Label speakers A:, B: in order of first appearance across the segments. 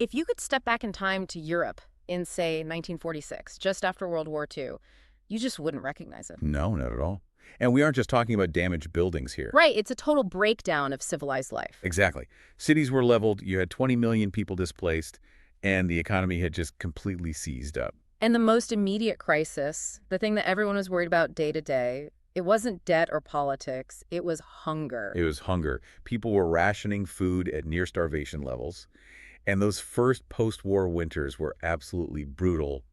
A: If you could step back in time to Europe in, say, 1946, just after World War II, you just wouldn't recognize it.
B: No, not at all. And we aren't just talking about damaged buildings here.
A: Right, it's a total breakdown of civilized life.
B: Exactly. Cities were leveled, you had 20 million people displaced, and the economy had just completely seized up.
A: And the most immediate crisis, the thing that everyone was worried about day to day, it wasn't debt or politics, it was hunger.
B: It was hunger. People were rationing food at near starvation levels, and those first post-war winters were absolutely brutal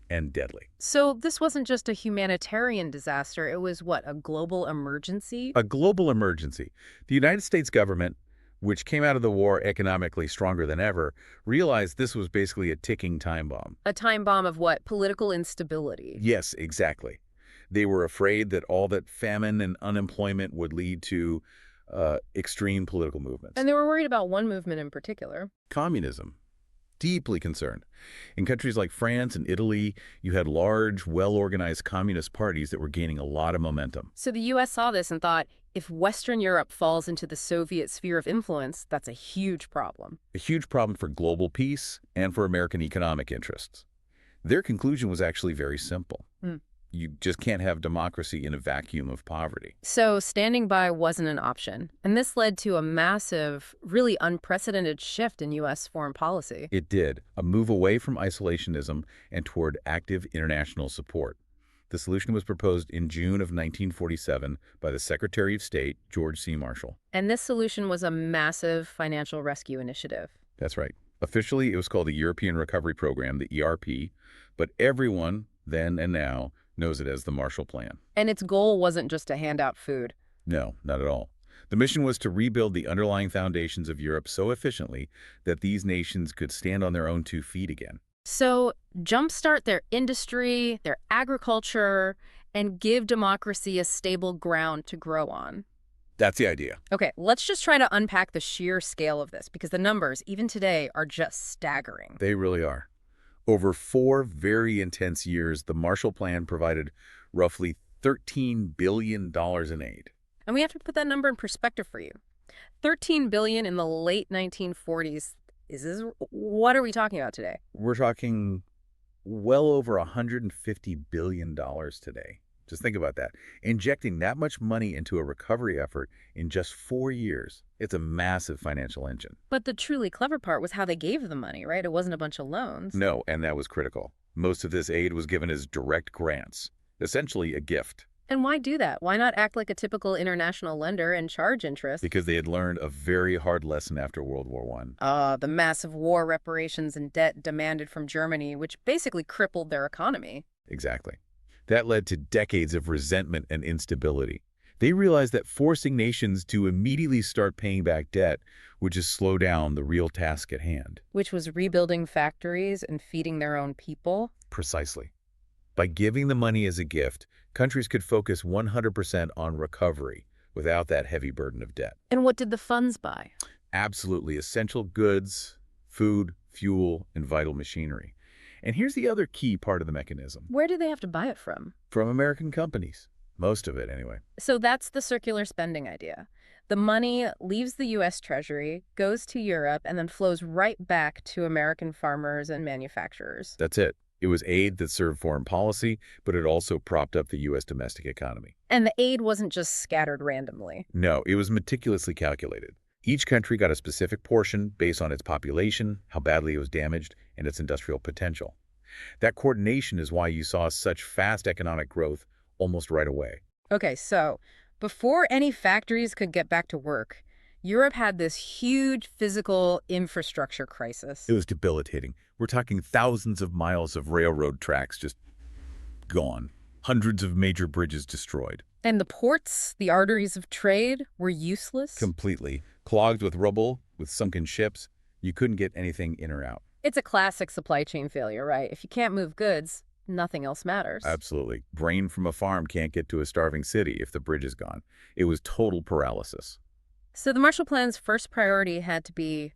B: and deadly.
A: So this wasn't just a humanitarian disaster, it was what, a global emergency?
B: A global emergency. The United States government, which came out of the war economically stronger than ever, realized this was basically a ticking time bomb.
A: A time bomb of what? Political instability.
B: Yes, exactly. They were afraid that all that famine and unemployment would lead to extreme political movements.
A: And they were worried about one movement in particular.
B: Communism. Deeply concerned. In countries like France and Italy, you had large, well-organized communist parties that were gaining a lot of momentum.
A: So the U.S. saw this and thought, if Western Europe falls into the Soviet sphere of influence, that's a huge problem.
B: A huge problem for global peace and for American economic interests. Their conclusion was actually very simple. You just can't have democracy in a vacuum of poverty.
A: So standing by wasn't an option. And this led to a massive, really unprecedented shift in U.S. foreign policy.
B: It did, a move away from isolationism and toward active international support. The solution was proposed in June of 1947 by the Secretary of State, George C. Marshall.
A: And this solution was a massive financial rescue initiative.
B: That's right. Officially, it was called the European Recovery Program, the ERP, but everyone, then and now, knows it as the Marshall Plan.
A: And its goal wasn't just to hand out food.
B: No, not at all. The mission was to rebuild the underlying foundations of Europe so efficiently that these nations could stand on their own 2 feet again.
A: So jumpstart their industry, their agriculture, and give democracy a stable ground to grow on.
B: That's the idea.
A: Okay, let's just try to unpack the sheer scale of this, because the numbers, even today, are just staggering.
B: They really are. Over 4 very intense years, the Marshall Plan provided roughly $13 billion in aid.
A: And we have to put that number in perspective for you. $13 billion in the late 1940s. What are we talking about today?
B: We're talking well over $150 billion today. Just think about that. Injecting that much money into a recovery effort in just 4 years, it's a massive financial engine.
A: But the truly clever part was how they gave the money, right? It wasn't a bunch of loans.
B: No, and that was critical. Most of this aid was given as direct grants, essentially a gift.
A: And why do that? Why not act like a typical international lender and charge interest?
B: Because they had learned a very hard lesson after World War I.
A: The massive war reparations and debt demanded from Germany, which basically crippled their economy.
B: Exactly. That led to decades of resentment and instability. They realized that forcing nations to immediately start paying back debt would just slow down the real task at hand.
A: Which was rebuilding factories and feeding their own people.
B: Precisely. By giving the money as a gift, countries could focus 100% on recovery without that heavy burden of debt.
A: And what did the funds buy?
B: Absolutely essential goods, food, fuel, and vital machinery. And here's the other key part of the mechanism.
A: Where did they have to buy it from?
B: From American companies. Most of it, anyway.
A: So that's the circular spending idea. The money leaves the U.S. Treasury, goes to Europe, and then flows right back to American farmers and manufacturers.
B: That's it. It was aid that served foreign policy, but it also propped up the U.S. domestic economy.
A: And the aid wasn't just scattered randomly.
B: No, it was meticulously calculated. Each country got a specific portion based on its population, how badly it was damaged, and its industrial potential. That coordination is why you saw such fast economic growth almost right away.
A: Okay, so before any factories could get back to work, Europe had this huge physical infrastructure crisis.
B: It was debilitating. We're talking thousands of miles of railroad tracks just gone. Hundreds of major bridges destroyed.
A: And the ports, the arteries of trade, were useless?
B: Completely. Clogged with rubble, with sunken ships. You couldn't get anything in or out.
A: It's a classic supply chain failure, right? If you can't move goods, nothing else matters.
B: Absolutely. Grain from a farm can't get to a starving city if the bridge is gone. It was total paralysis.
A: So the Marshall Plan's first priority had to be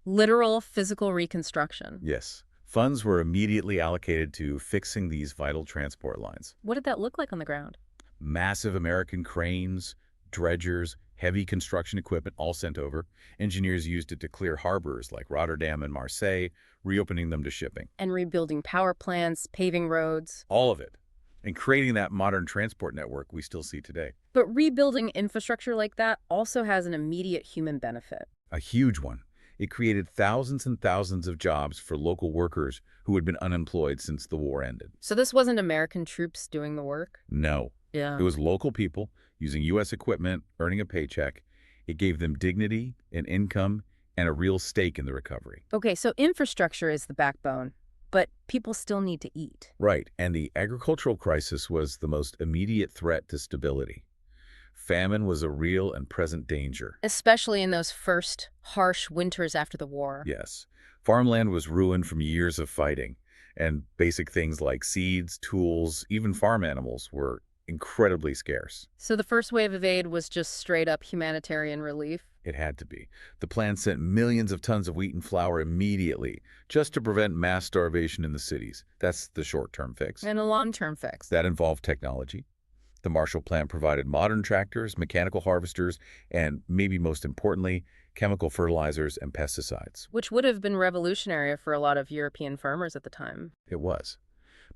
A: literal physical reconstruction.
B: Yes. Funds were immediately allocated to fixing these vital transport lines.
A: What did that look like on the ground?
B: Massive American cranes, dredgers, Heavy construction equipment all sent over. Engineers used it to clear harbors like Rotterdam and Marseille, reopening them to shipping.
A: And rebuilding power plants, paving roads.
B: All of it. And creating that modern transport network we still see today.
A: But rebuilding infrastructure like that also has an immediate human benefit.
B: A huge one. It created thousands and thousands of jobs for local workers who had been unemployed since the war ended.
A: So this wasn't American troops doing the work?
B: No.
A: Yeah.
B: It was local people using U.S. equipment, earning a paycheck. It gave them dignity, an income, and a real stake in the recovery.
A: Okay, so infrastructure is the backbone, but people still need to eat.
B: Right, and the agricultural crisis was the most immediate threat to stability. Famine was a real and present danger.
A: Especially in those first harsh winters after the war.
B: Yes. Farmland was ruined from years of fighting, and basic things like seeds, tools, even farm animals were incredibly scarce.
A: So the first wave of aid was just straight up humanitarian relief?
B: It had to be. The plan sent millions of tons of wheat and flour immediately, just to prevent mass starvation in the cities. That's the short-term fix.
A: And a long-term fix.
B: That involved technology. The Marshall Plan provided modern tractors, mechanical harvesters, and maybe most importantly, chemical fertilizers and pesticides.
A: Which would have been revolutionary for a lot of European farmers at the time.
B: It was.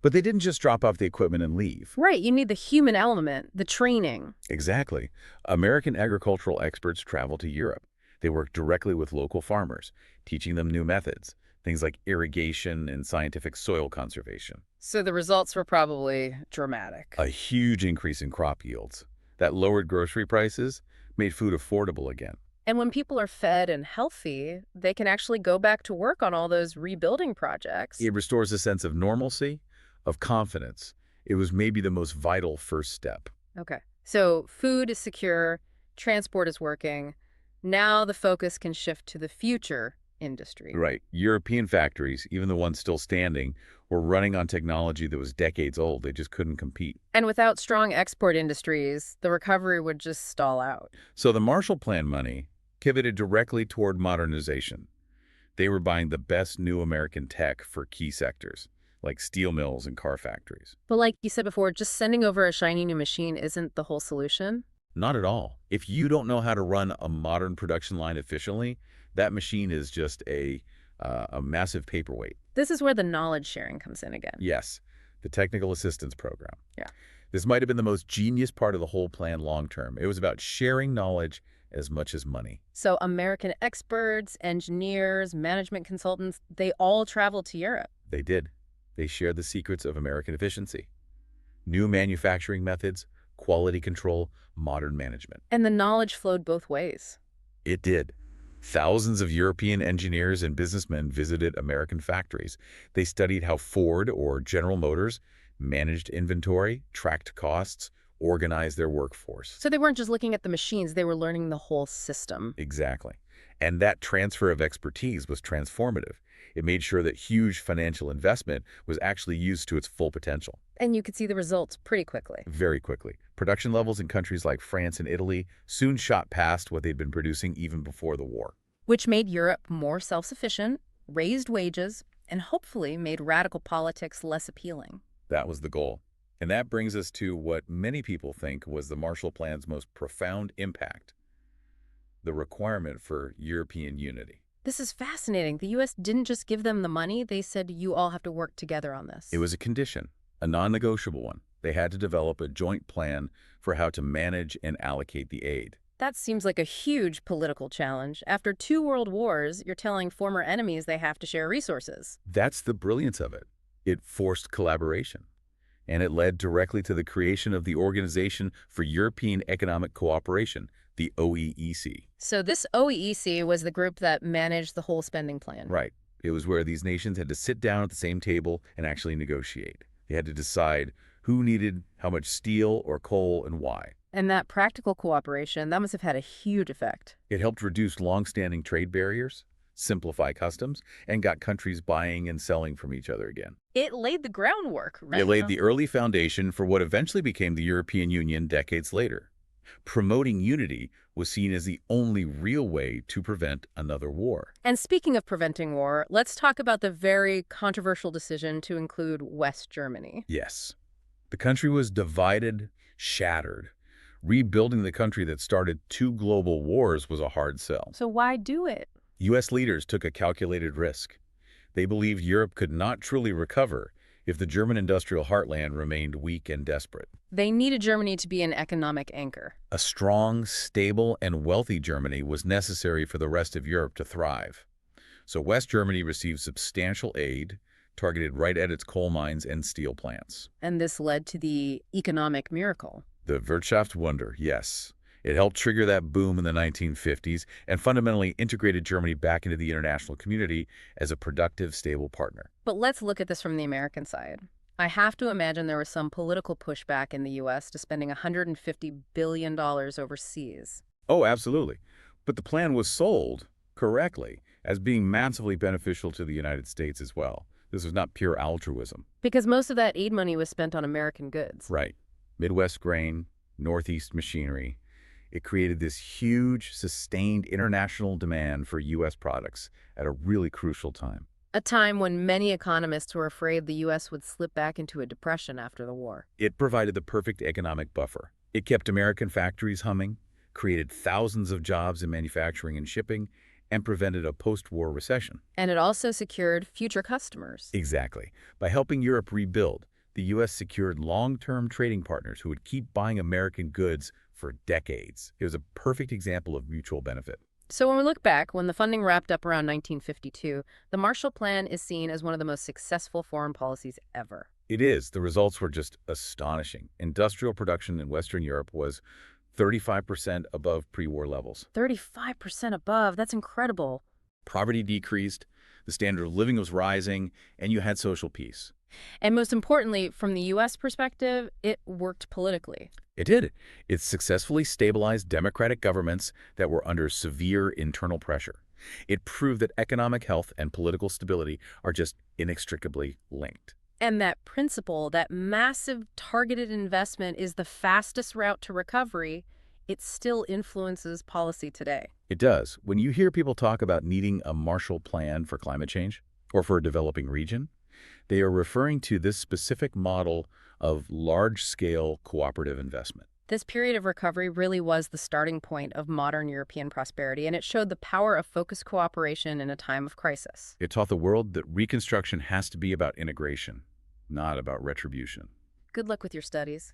B: But they didn't just drop off the equipment and leave.
A: Right, you need the human element, the training.
B: Exactly. American agricultural experts traveled to Europe. They worked directly with local farmers, teaching them new methods, things like irrigation and scientific soil conservation.
A: So the results were probably dramatic.
B: A huge increase in crop yields. That lowered grocery prices, made food affordable again.
A: And when people are fed and healthy, they can actually go back to work on all those rebuilding projects.
B: It restores a sense of normalcy, of confidence. It was maybe the most vital first step.
A: Okay. So food is secure, transport is working. Now the focus can shift to the future industry.
B: Right. European factories, even the ones still standing, were running on technology that was decades old. They just couldn't compete.
A: And without strong export industries, the recovery would just stall out.
B: So the Marshall Plan money pivoted directly toward modernization. They were buying the best new American tech for key sectors, like steel mills and car factories.
A: But like you said before, just sending over a shiny new machine isn't the whole solution.
B: Not at all. If you don't know how to run a modern production line efficiently, that machine is just a massive paperweight.
A: This is where the knowledge sharing comes in again.
B: Yes, the technical assistance program.
A: Yeah.
B: This might have been the most genius part of the whole plan long term. It was about sharing knowledge as much as money.
A: So American experts, engineers, management consultants, they all traveled to Europe.
B: They did. They shared the secrets of American efficiency. New manufacturing methods, quality control, modern management.
A: And the knowledge flowed both ways.
B: It did. Thousands of European engineers and businessmen visited American factories. They studied how Ford or General Motors managed inventory, tracked costs, organized their workforce.
A: So they weren't just looking at the machines, they were learning the whole system.
B: Exactly. And that transfer of expertise was transformative. It made sure that huge financial investment was actually used to its full potential.
A: And you could see the results pretty quickly.
B: Very quickly. Production levels in countries like France and Italy soon shot past what they'd been producing even before the war.
A: Which made Europe more self-sufficient, raised wages, and hopefully made radical politics less appealing.
B: That was the goal. And that brings us to what many people think was the Marshall Plan's most profound impact: the requirement for European unity.
A: This is fascinating. The U.S. didn't just give them the money. They said, you all have to work together on this.
B: It was a condition, a non-negotiable one. They had to develop a joint plan for how to manage and allocate the aid.
A: That seems like a huge political challenge. After 2 world wars, you're telling former enemies they have to share resources.
B: That's the brilliance of it. It forced collaboration. And it led directly to the creation of the Organization for European Economic Cooperation, the OEEC.
A: So this OEEC was the group that managed the whole spending plan.
B: Right. It was where these nations had to sit down at the same table and actually negotiate. They had to decide who needed how much steel or coal and why.
A: And that practical cooperation, that must have had a huge effect.
B: It helped reduce long-standing trade barriers, simplify customs, and got countries buying and selling from each other again.
A: It laid the groundwork, right?
B: It laid the early foundation for what eventually became the European Union decades later. Promoting unity was seen as the only real way to prevent another war.
A: And speaking of preventing war, let's talk about the very controversial decision to include West Germany.
B: Yes. The country was divided, shattered. Rebuilding the country that started two global wars was a hard sell.
A: So why do it?
B: U.S. leaders took a calculated risk. They believed Europe could not truly recover if the German industrial heartland remained weak and desperate.
A: They needed Germany to be an economic anchor.
B: A strong, stable, and wealthy Germany was necessary for the rest of Europe to thrive. So West Germany received substantial aid, targeted right at its coal mines and steel plants.
A: And this led to the economic miracle.
B: The Wirtschaftswunder, yes. It helped trigger that boom in the 1950s and fundamentally integrated Germany back into the international community as a productive, stable partner.
A: But let's look at this from the American side. I have to imagine there was some political pushback in the U.S. to spending $150 billion overseas.
B: Oh, absolutely. But the plan was sold correctly as being massively beneficial to the United States as well. This was not pure altruism.
A: Because most of that aid money was spent on American goods.
B: Right. Midwest grain, Northeast machinery. It created this huge, sustained international demand for U.S. products at a really crucial time.
A: A time when many economists were afraid the U.S. would slip back into a depression after the war.
B: It provided the perfect economic buffer. It kept American factories humming, created thousands of jobs in manufacturing and shipping, and prevented a post-war recession.
A: And it also secured future customers.
B: Exactly. By helping Europe rebuild, the U.S. secured long-term trading partners who would keep buying American goods for decades. It was a perfect example of mutual benefit.
A: So when we look back, when the funding wrapped up around 1952, the Marshall Plan is seen as one of the most successful foreign policies ever.
B: It is. The results were just astonishing. Industrial production in Western Europe was 35% above pre-war levels.
A: 35% above, that's incredible.
B: Poverty decreased, the standard of living was rising, and you had social peace.
A: And most importantly, from the U.S. perspective, it worked politically.
B: It did. It successfully stabilized democratic governments that were under severe internal pressure. It proved that economic health and political stability are just inextricably linked.
A: And that principle, that massive targeted investment is the fastest route to recovery, it still influences policy today.
B: It does. When you hear people talk about needing a Marshall Plan for climate change or for a developing region, they are referring to this specific model of large-scale cooperative investment.
A: This period of recovery really was the starting point of modern European prosperity, and it showed the power of focused cooperation in a time of crisis.
B: It taught the world that reconstruction has to be about integration, not about retribution.
A: Good luck with your studies.